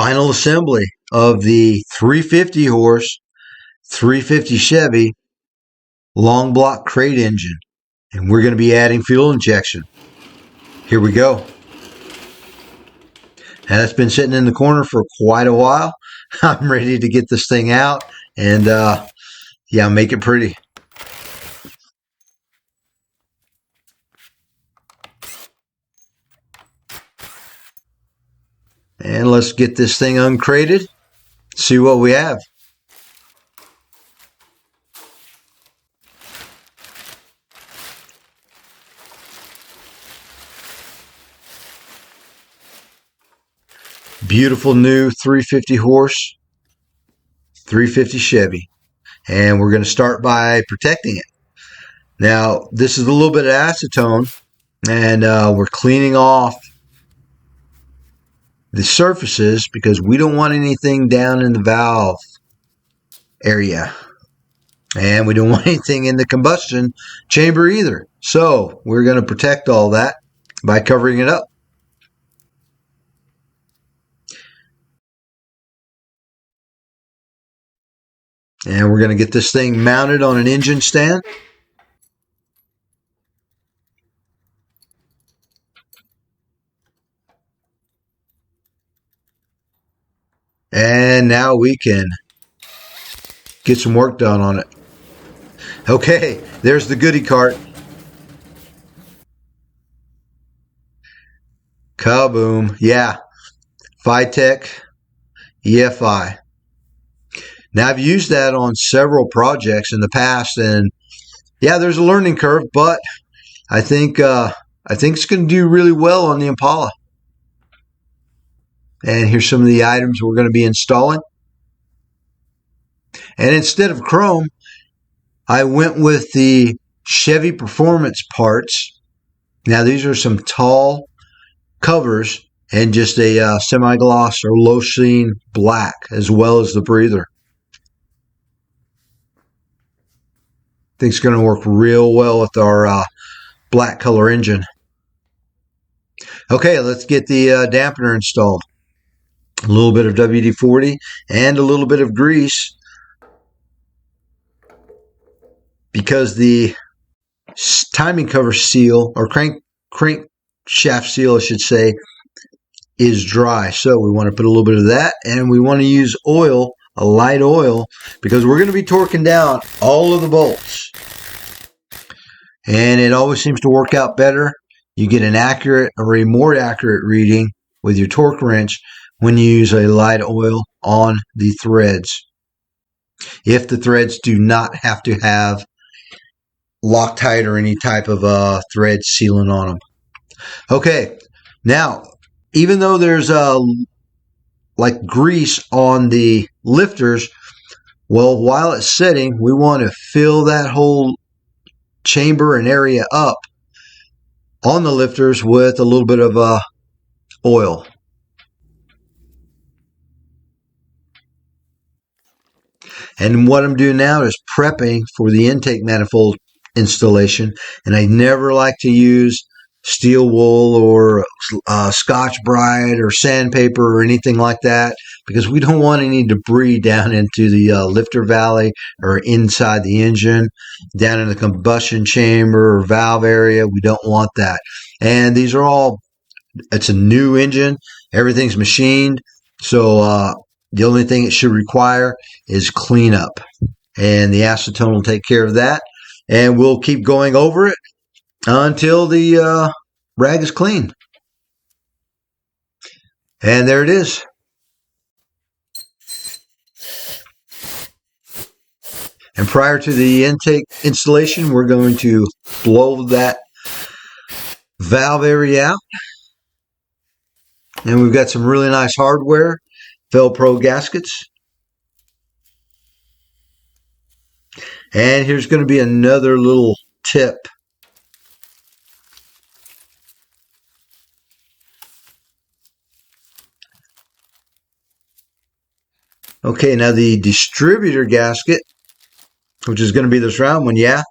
final assembly of the 350 horse 350 Chevy long block crate engine, and we're going to be adding fuel injection. Here we go. And it's been sitting in the corner for quite a while. I'm ready to get this thing out and yeah, make it pretty. And let's get this thing uncrated, see what we have. Beautiful new 350 horse 350 Chevy, and we're going to start by protecting it. Now this is a little bit of acetone, and we're cleaning off the surfaces because we don't want anything down in the valve area, and we don't want anything in the combustion chamber either. So we're going to protect all that by covering it up. And we're going to get this thing mounted on an engine stand. And now we can get some work done on it. Okay, there's the goodie cart. Kaboom. Yeah, Phytech EFI. Now I've used that on several projects in the past, and yeah, there's a learning curve, but I think it's going to do really well on the Impala. And here's some of the items we're going to be installing. And instead of chrome, I went with the Chevy Performance parts. Now these are some tall covers and just a semi-gloss or low sheen black, as well as the breather. I think it's going to work real well with our black color engine. Okay, let's get the dampener installed. A little bit of WD-40 and a little bit of grease, because the timing cover seal, or crankshaft seal I should say, is dry. So we want to put a little bit of that, and we want to use oil, a light oil, because we're going to be torquing down all of the bolts. And it always seems to work out better. You get an accurate or a more accurate reading with your torque wrench when you use a light oil on the threads, if the threads do not have to have Loctite or any type of thread sealant on them. Okay, now even though there's like grease on the lifters, well, while it's setting, we want to fill that whole chamber and area up on the lifters with a little bit of oil. And what I'm doing now is prepping for the intake manifold installation. And I never like to use steel wool or Scotch-Brite or sandpaper or anything like that, because we don't want any debris down into the lifter valley or inside the engine, down in the combustion chamber or valve area. We don't want that. And these are all, it's a new engine. Everything's machined. So the only thing it should require is cleanup. And the acetone will take care of that. And we'll keep going over it until the rag is clean. And there it is. And prior to the intake installation, we're going to blow that valve area out. And we've got some really nice hardware, Velcro gaskets. And here's going to be another little tip. Okay, now the distributor gasket, which is going to be this round one, yeah,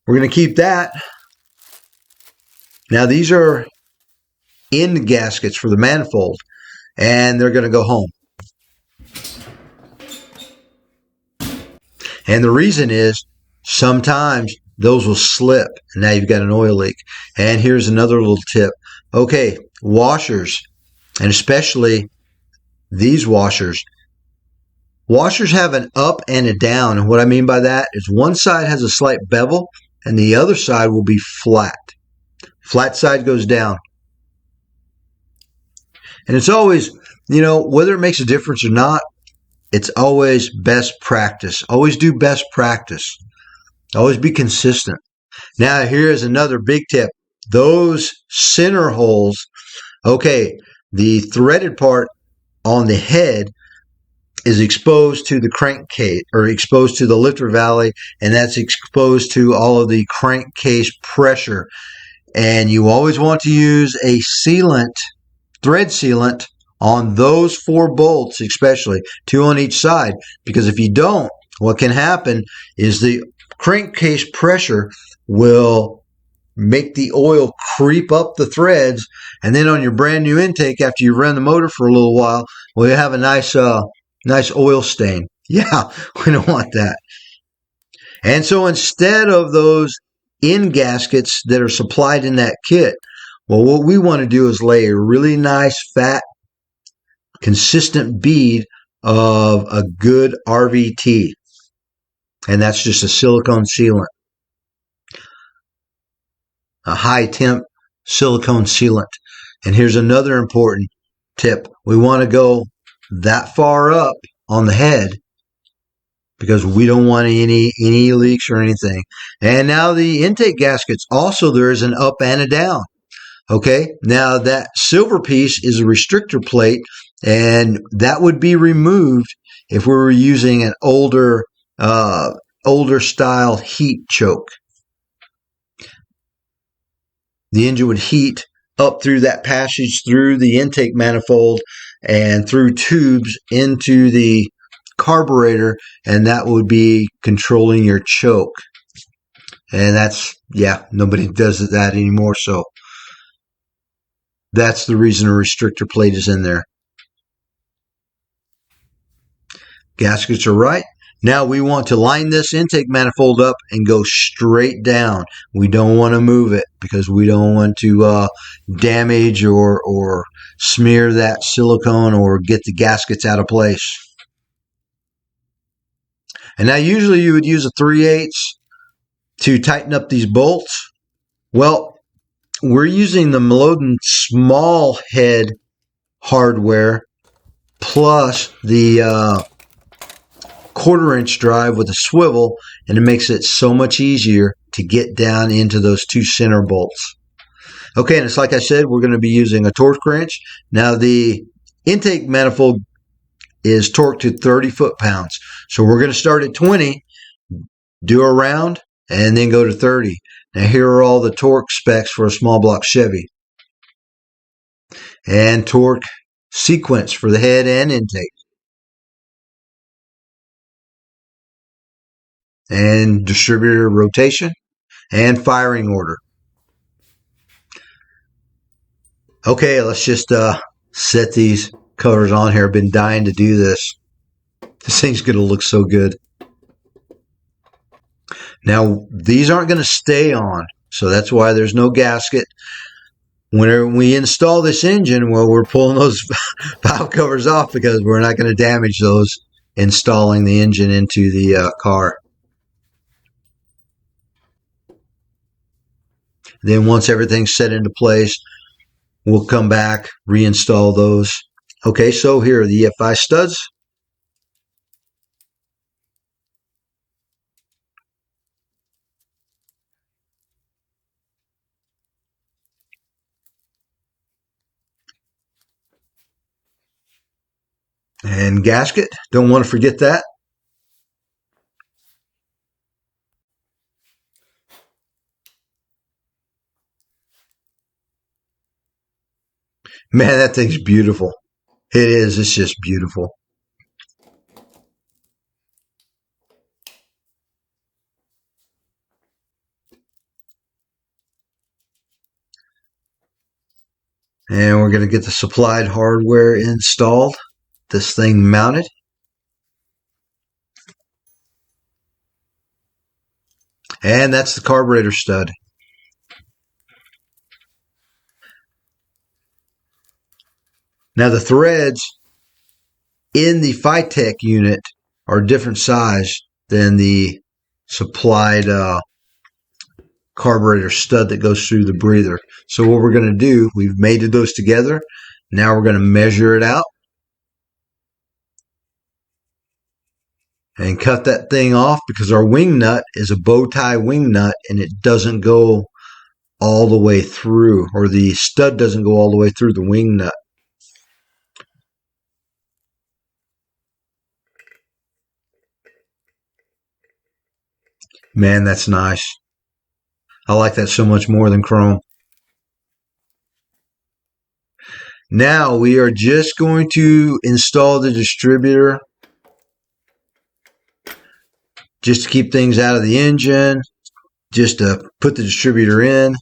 we're going to keep that. Now these are end gaskets for the manifold. and they're going to go home. And the reason is sometimes those will slip. And now you've got an oil leak. And here's another little tip. Okay, washers, and especially these washers. Washers have an up and a down. And what I mean by that is one side has a slight bevel and the other side will be flat. Flat side goes down. And it's always, whether it makes a difference or not, it's always best practice. Always do best practice. Always be consistent. Now, here's another big tip. Those center holes, okay, the threaded part on the head is exposed to the crankcase, or exposed to the lifter valley, and that's exposed to all of the crankcase pressure. And you always want to use a sealant, thread sealant, on those 4 bolts, especially 2 on each side, because if you don't, what can happen is the crankcase pressure will make the oil creep up the threads, and then on your brand new intake, after you run the motor for a little while, well, you have a nice oil stain. Yeah, we don't want that. And so instead of those end gaskets that are supplied in that kit, well, what we want to do is lay a really nice, fat, consistent bead of a good RVT. And that's just a silicone sealant. A high temp silicone sealant. And here's another important tip. We want to go that far up on the head because we don't want any leaks or anything. And now the intake gaskets, also there is an up and a down. Okay, now that silver piece is a restrictor plate, and that would be removed if we were using an older style heat choke. The engine would heat up through that passage, through the intake manifold, and through tubes into the carburetor, and that would be controlling your choke. And that's, nobody does that anymore, so that's the reason a restrictor plate is in there. Gaskets are right. Now we want to line this intake manifold up and go straight down. We don't want to move it because we don't want to damage or smear that silicone or get the gaskets out of place. And now usually you would use a 3/8 to tighten up these bolts. Well, we're using the Meloden small head hardware plus the 1/4-inch drive with a swivel, and it makes it so much easier to get down into those 2 center bolts. Okay, and it's like I said, we're going to be using a torque wrench. Now the intake manifold is torqued to 30 foot-pounds. So we're going to start at 20, do a round, and then go to 30. Now here are all the torque specs for a small block Chevy. And torque sequence for the head and intake. And distributor rotation and firing order. Okay, let's just set these covers on here. I've been dying to do this. This thing's going to look so good. Now, these aren't going to stay on, so that's why there's no gasket. Whenever we install this engine, well, we're pulling those valve covers off because we're not going to damage those installing the engine into the car. Then once everything's set into place, we'll come back, reinstall those. Okay, so here are the EFI studs. And gasket, don't want to forget that. Man, that thing's beautiful. It is. It's just beautiful. And we're going to get the supplied hardware installed. This thing mounted. And that's the carburetor stud. Now the threads in the Phytech unit are different size than the supplied carburetor stud that goes through the breather. So what we're going to do, we've mated those together. Now we're going to measure it out and cut that thing off, because our wing nut is a bow tie wing nut and it doesn't go all the way through, or the stud doesn't go all the way through the wing nut. Man, that's nice. I like that so much more than chrome. Now we are just going to install the distributor just to keep things out of the engine, just to put the distributor in.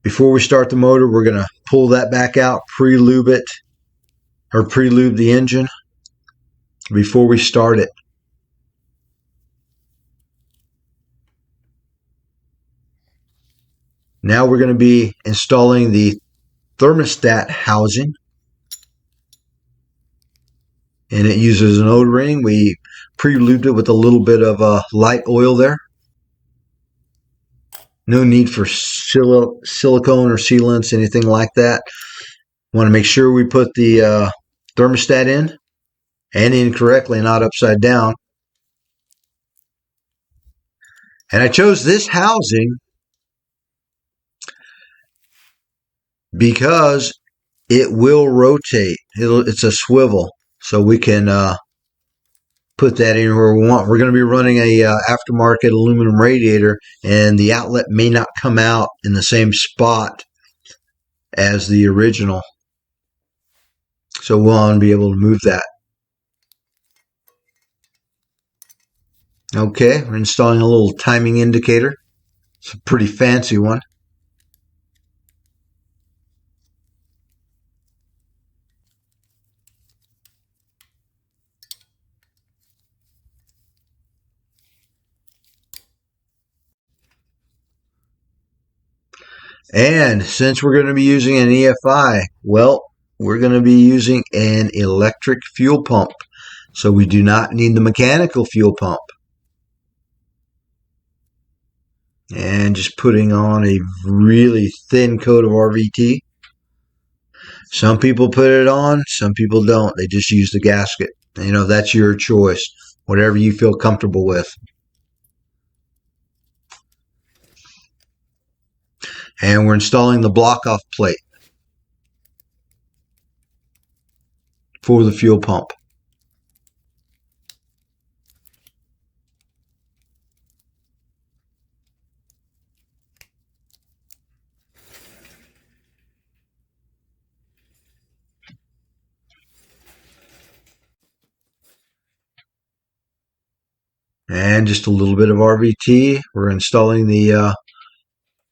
Before we start the motor, we're going to pull that back out, pre-lube it, or pre-lube the engine before we start it. Now we're going to be installing the thermostat housing, and it uses an O-ring. We pre-lubed it with a little bit of light oil there. No need for silicone or sealants, anything like that. Want to make sure we put the thermostat in, and in correctly, not upside down. And I chose this housing because it will rotate. It's a swivel, so we can put that in where we want. We're going to be running a aftermarket aluminum radiator, and the outlet may not come out in the same spot as the original. So we'll want to be able to move that. Okay, we're installing a little timing indicator. It's a pretty fancy one. And since we're going to be using an EFI, well, we're going to be using an electric fuel pump. So we do not need the mechanical fuel pump. And just putting on a really thin coat of RVT. Some people put it on, some people don't. They just use the gasket. You know, that's your choice. Whatever you feel comfortable with. And we're installing the block-off plate for the fuel pump. And just a little bit of RVT. We're installing the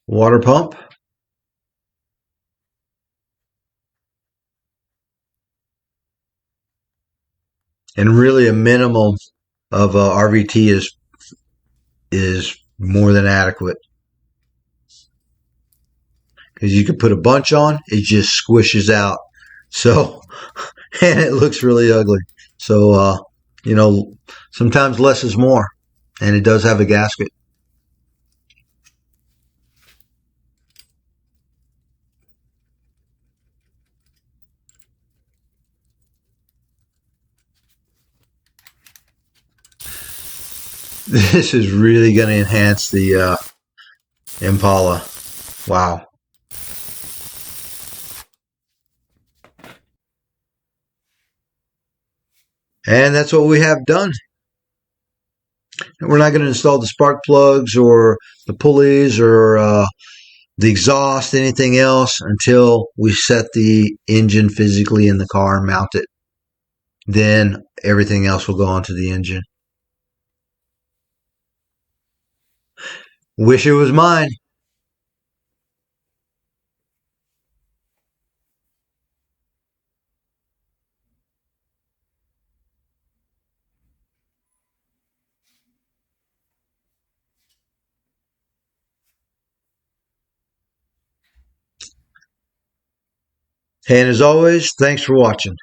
water pump. And really a minimum of RVT is more than adequate. Because you can put a bunch on, it just squishes out. So, and it looks really ugly. So, you know, sometimes less is more. And it does have a gasket. This is really going to enhance the Impala. Wow. And that's what we have done. We're not going to install the spark plugs or the pulleys or the exhaust, anything else, until we set the engine physically in the car and mount it. Then everything else will go onto the engine. Wish it was mine. And as always, thanks for watching.